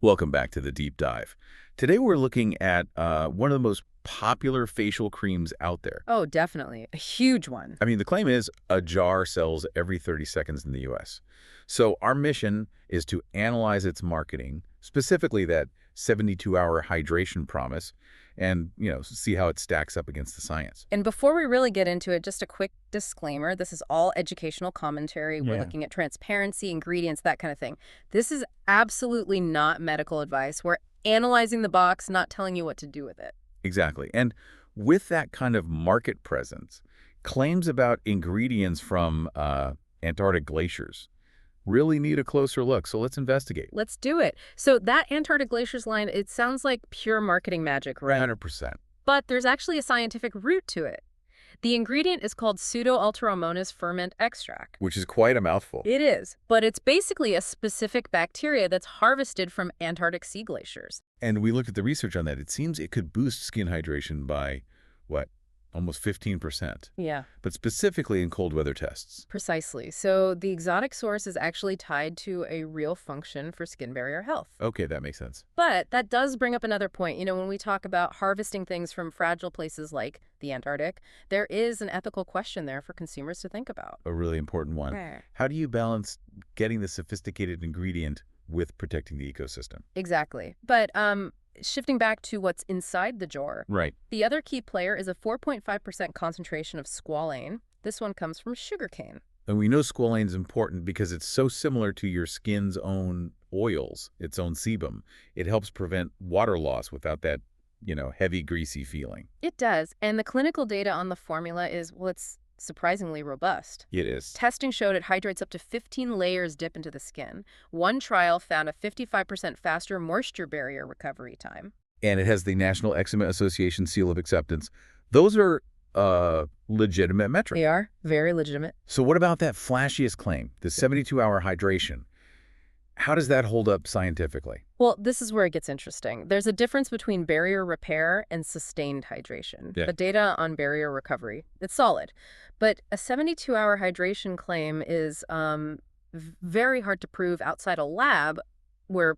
Welcome back to the deep dive. Today we're looking at one of the most popular facial creams out there. Oh, definitely. A huge one. I mean, the claim is a jar sells every 30 seconds in the US. So our mission is to analyze its marketing, specifically that 72-hour hydration promise, and, see how it stacks up against the science. And before we really get into it, just a quick disclaimer. This is all educational commentary. We're Yeah. looking at transparency, ingredients, that kind of thing. This is absolutely not medical advice. We're analyzing the box, not telling you what to do with it. Exactly. And with that kind of market presence, claims about ingredients from Antarctic glaciers really need a closer look. So let's investigate. Let's do it. So that Antarctic glaciers line, it sounds like pure marketing magic, right? 100%. But there's actually a scientific root to it. The ingredient is called Pseudo-Ultramonas ferment extract. Which is quite a mouthful. It is, but it's basically a specific bacteria that's harvested from Antarctic sea glaciers. And we looked at the research on that. It seems it could boost skin hydration by, what, almost 15%. Yeah, But specifically in cold weather tests. precisely. So the exotic source is actually tied to a real function for skin barrier health. Okay, that makes sense. But that does bring up another point. When we talk about harvesting things from fragile places like the Antarctic, there is an ethical question there for consumers to think about. A really important one. Right. How do you balance getting the sophisticated ingredient with protecting the ecosystem? Exactly. But shifting back to what's inside the jar, Right. the other key player is a 4.5% concentration of squalane. This one comes from sugarcane. And we know squalane is important because it's so similar to your skin's own oils, its own sebum. It helps prevent water loss without that, heavy, greasy feeling. It does, and the clinical data on the formula is, well, it's surprisingly robust. It is. Testing showed it hydrates up to 15 layers dip into the skin. One trial found a 55% faster moisture barrier recovery time. And it has the National Eczema Association seal of acceptance. Those are legitimate metrics. They are very legitimate. So what about that flashiest claim, the 72-hour hydration? How does that hold up scientifically? Well, this is where it gets interesting. There's a difference between barrier repair and sustained hydration. Yeah. The data on barrier recovery, it's solid. But a 72-hour hydration claim is very hard to prove outside a lab where,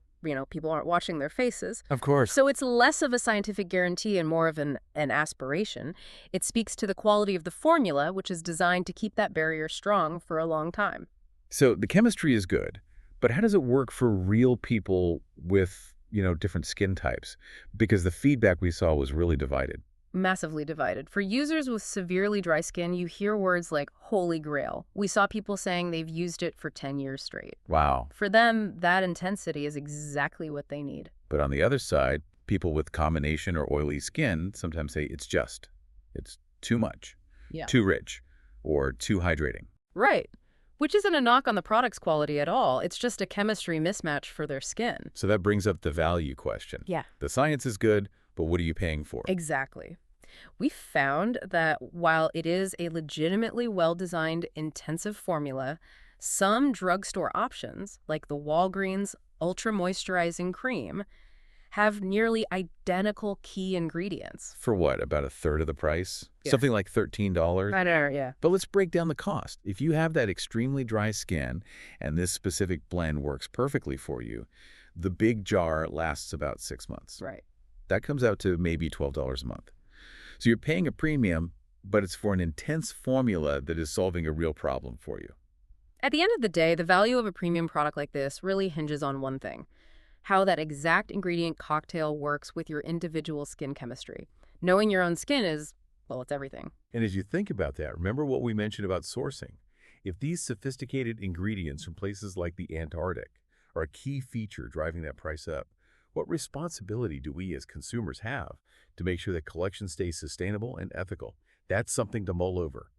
people aren't watching their faces. Of course. So it's less of a scientific guarantee and more of an aspiration. It speaks to the quality of the formula, which is designed to keep that barrier strong for a long time. So the chemistry is good, but how does it work for real people with, different skin types? Because the feedback we saw was really divided. Massively divided. For users with severely dry skin, you hear words like holy grail. We saw people saying they've used it for 10 years straight. Wow. For them, that intensity is exactly what they need. But on the other side, people with combination or oily skin sometimes say it's too much, Yeah. too rich, or too hydrating. Right. Which isn't a knock on the product's quality at all. It's just a chemistry mismatch for their skin. So that brings up the value question. Yeah. The science is good, but what are you paying for? Exactly. We found that while it is a legitimately well-designed intensive formula, some drugstore options, like the Walgreens Ultra Moisturizing Cream, have nearly identical key ingredients. For what, about a third of the price? Yeah. Something like $13? I know, yeah. But let's break down the cost. If you have that extremely dry skin and this specific blend works perfectly for you, the big jar lasts about 6 months. Right. That comes out to maybe $12 a month. So you're paying a premium, but it's for an intense formula that is solving a real problem for you. At the end of the day, the value of a premium product like this really hinges on one thing: how that exact ingredient cocktail works with your individual skin chemistry. Knowing your own skin is, well, it's everything. And as you think about that, remember what we mentioned about sourcing. If these sophisticated ingredients from places like the Antarctic are a key feature driving that price up, what responsibility do we as consumers have to make sure that collection stays sustainable and ethical? That's something to mull over.